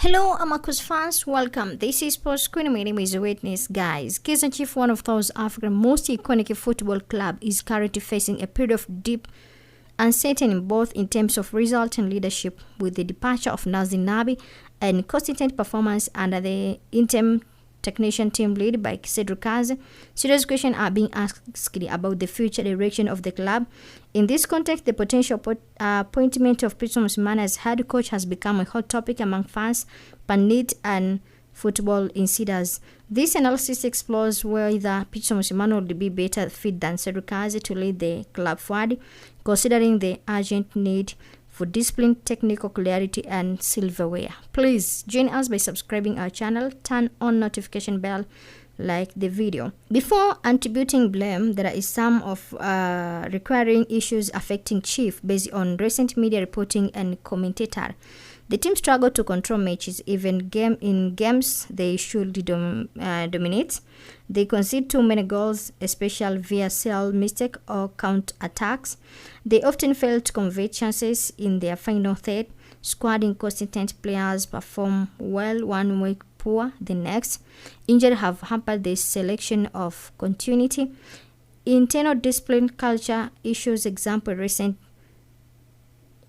Hello, Amakus fans, welcome. This is Sports Queen. My name is Witness, guys. Kaizer Chiefs, one of South Africa's most iconic football club, is currently facing a period of deep uncertainty both in terms of result and leadership, with the departure of Nazi Nabi and consistent performance under the interim technician team led by Cedrik Kaze. Serious questions are being asked about the future direction of the club. In this context, the potential appointment of Pitso Mosimane as head coach has become a hot topic among fans, pundits, and football insiders. This analysis explores whether Pitso Mosimane would be better fit than Cedrik Kaze to lead the club forward, considering the urgent need for discipline, technical clarity, and silverware. Please join us by subscribing our channel, turn on notification bell, like the video. Before attributing blame, there is some of recurring issues affecting Chief based on recent media reporting and commentator. The team struggled to control matches, even in games they should dominate. They concede too many goals, especially via cell mistake or count-attacks. They often fail to convert chances in their final third. Squad inconsistent players perform well one week, poor the next. Injuries have hampered the selection of continuity. Internal discipline culture issues, example recent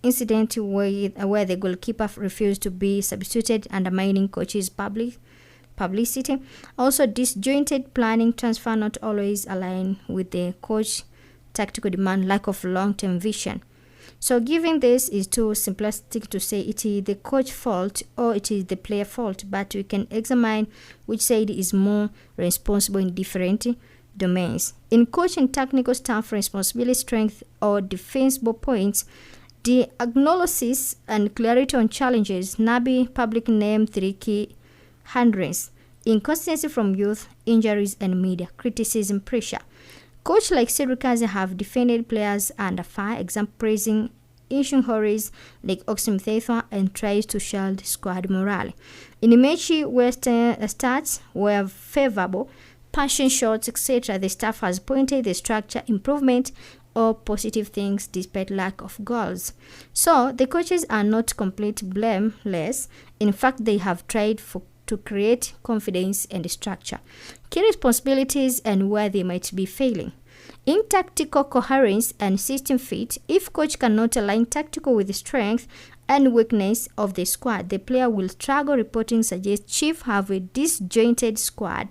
incident where the goalkeeper refused to be substituted, undermining coach's publicity. Also, disjointed planning, transfer not always align with the coach tactical demand, lack of long-term vision. So giving this is too simplistic to say it is the coach fault or it is the player fault, but we can examine which side is more responsible in different domains. In coaching, technical staff responsibility, strength, or defensible points, the analysis and clarity on challenges. Nabi public name 3 key hindrances: inconsistency from youth, injuries, and media criticism pressure. Coach like Cedrik Kaze have defended players under fire, example praising Inshun Horries like Oxim Thethwa, and tries to shield squad morale. In the match where stats were favorable, passion shots, etc., the staff has pointed the structure improvement or positive things despite lack of goals. So the coaches are not completely blameless. In fact, they have tried to create confidence and structure, key responsibilities, and where they might be failing. In tactical coherence and system fit, if coach cannot align tactical with the strength and weakness of the squad, the player will struggle. Reporting suggests Chief have a disjointed squad,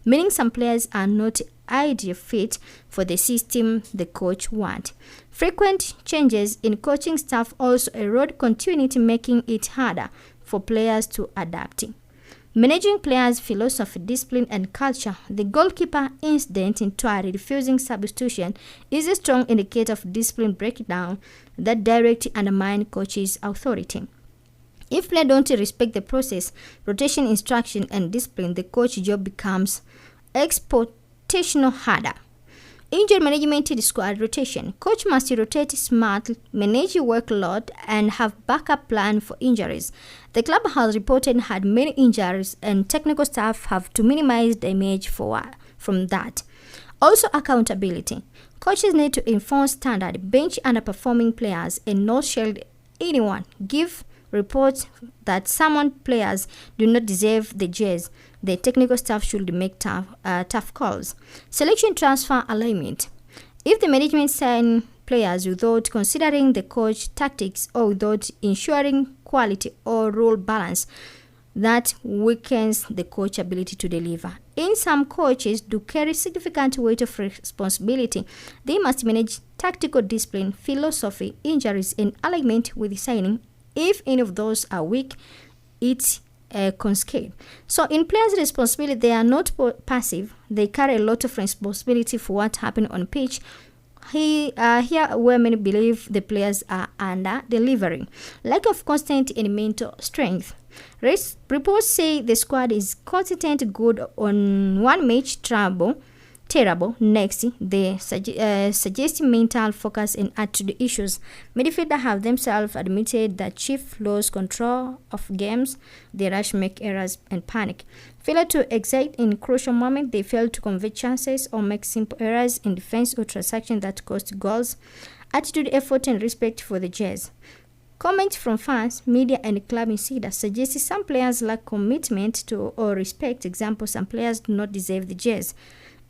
meaning some players are not ideal fit for the system the coach wants. Frequent changes in coaching staff also erode continuity, making it harder for players to adapt. Managing players' philosophy, discipline, and culture. The goalkeeper incident in Tuari refusing substitution is a strong indicator of discipline breakdown that directly undermines coach's authority. If players don't respect the process, rotation, instruction, and discipline, the coach job becomes exponentially harder. Injury management is squad rotation. Coach must rotate smartly, manage workload, and have backup plan for injuries. The club has reported had many injuries, and technical staff have to minimize damage from that. Also, accountability. Coaches need to enforce standard, bench underperforming players, and not shield anyone. Give reports that some players do not deserve the jersey. The technical staff should make tough calls. Selection, transfer, alignment. If the management sign players without considering the coach tactics or without ensuring quality or role balance, that weakens the coach ability to deliver. In some coaches do carry significant weight of responsibility. They must manage tactical discipline, philosophy, injuries, and alignment with signing. If any of those are weak, it's cascade. So in players' responsibility, they are not passive. They carry a lot of responsibility for what happened on pitch. Here where many believe the players are under delivering. Lack of constant and mental strength. Reports say the squad is consistent good on one match, terrible next. They suggest mental focus and attitude issues. Midfielders have themselves admitted that Chief lost control of games. They rush, make errors, and panic. Failure to execute in crucial moments. They fail to convert chances or make simple errors in defense or transactions that cost goals. Attitude, effort, and respect for the Jazz. Comments from fans, media, and club insiders suggest some players lack commitment to or respect. Example, some players do not deserve the jersey.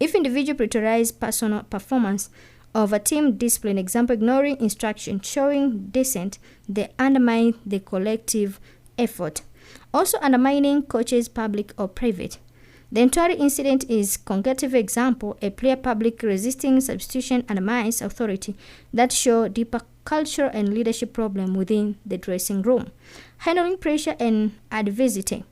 If individual prioritize personal performance over team discipline, example, ignoring instruction, showing dissent, they undermine the collective effort. Also undermining coaches, public or private. The entire incident is cognitive example, a player public resisting substitution undermines authority that show deeper cultural and leadership problem within the dressing room. Handling pressure and adversity.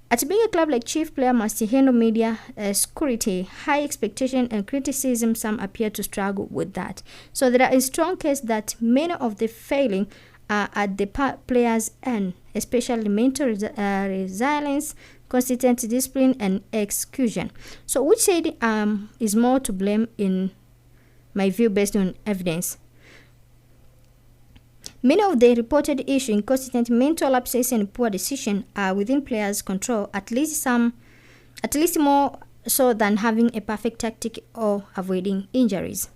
At being a club like chief player must handle media security, high expectation and criticism. Some appear to struggle with that. So there are a strong case that many of the failing are at the players' end, especially mental resilience, consistent discipline, and execution. So which side is more to blame in my view based on evidence? Many of the reported issues, inconsistent mental lapses and poor decision, are within players' control, at least more so than having a perfect tactic or avoiding injuries.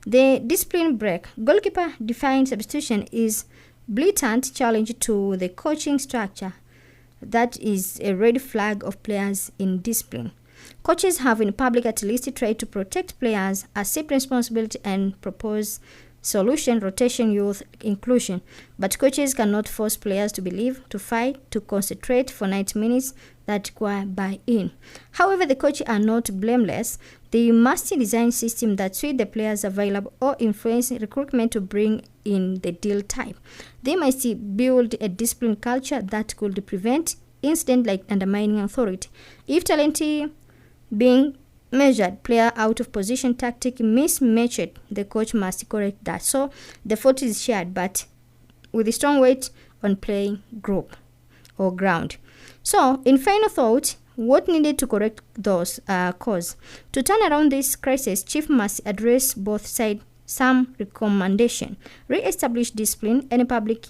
The discipline break. Goalkeeper defined substitution is blatant challenge to the coaching structure. That is a red flag of players in discipline. Coaches have in public at least tried to protect players, accept responsibility, and propose solution, rotation, youth inclusion. But coaches cannot force players to believe, to fight, to concentrate for 90 minutes that require buy-in. However, the coaches are not blameless. They must design systems that suit the players available or influence recruitment to bring in the deal type. They must build a disciplined culture that could prevent incidents like undermining authority. If talent being measured, player out of position, tactic mismatched, the coach must correct that. So the fault is shared, but with a strong weight on playing group or ground. So in final thought, what needed to correct those cause? To turn around this crisis, chief must address both sides. Some recommendation: re-establish discipline. Any public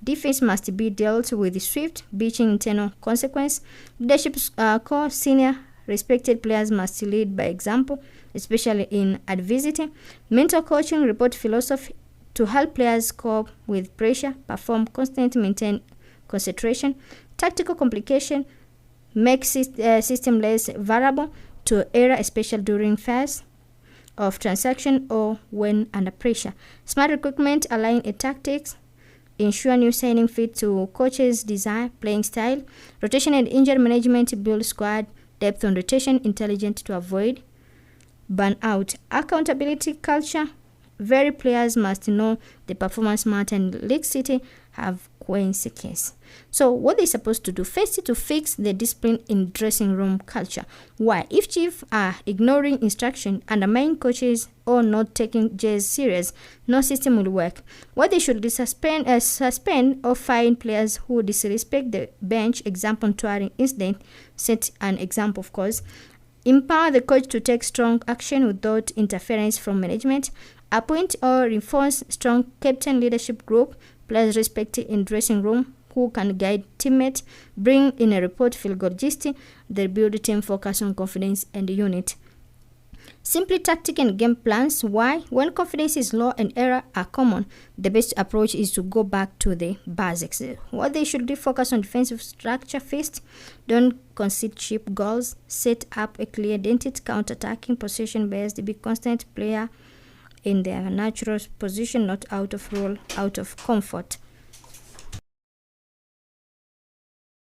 defense must be dealt with swift, beaching internal consequence. Leadership core senior respected players must lead by example, especially in adversity. Mental coaching report philosophy to help players cope with pressure, perform constant, maintain concentration. Tactical complication make system less variable to error, especially during phase of transaction or when under pressure. Smart recruitment align a tactics. Ensure new signing fit to coach's desire, playing style. Rotation and injury management build squad depth on rotation, intelligent to avoid burnout. Accountability culture. Very players must know the performance matter, and League City have consequences. So what they're supposed to do? First, to fix the discipline in dressing room culture. Why? If chiefs are ignoring instruction, undermining coaches, or not taking jazz serious, no system will work. What they should do is suspend or fine players who disrespect the bench. Example, touring incident set an example, of course. Empower the coach to take strong action without interference from management. Appoint or reinforce strong captain leadership group. Players respected in dressing room who can guide teammates. Bring in a report philologist. They build team focus on confidence and unit. Simply tactic and game plans. Why? When confidence is low and error are common, the best approach is to go back to the basics. What they should do: focus on defensive structure first. Don't concede cheap goals. Set up a clear identity, counter-attacking, possession-based. Be constant player in their natural position, not out of role, out of comfort.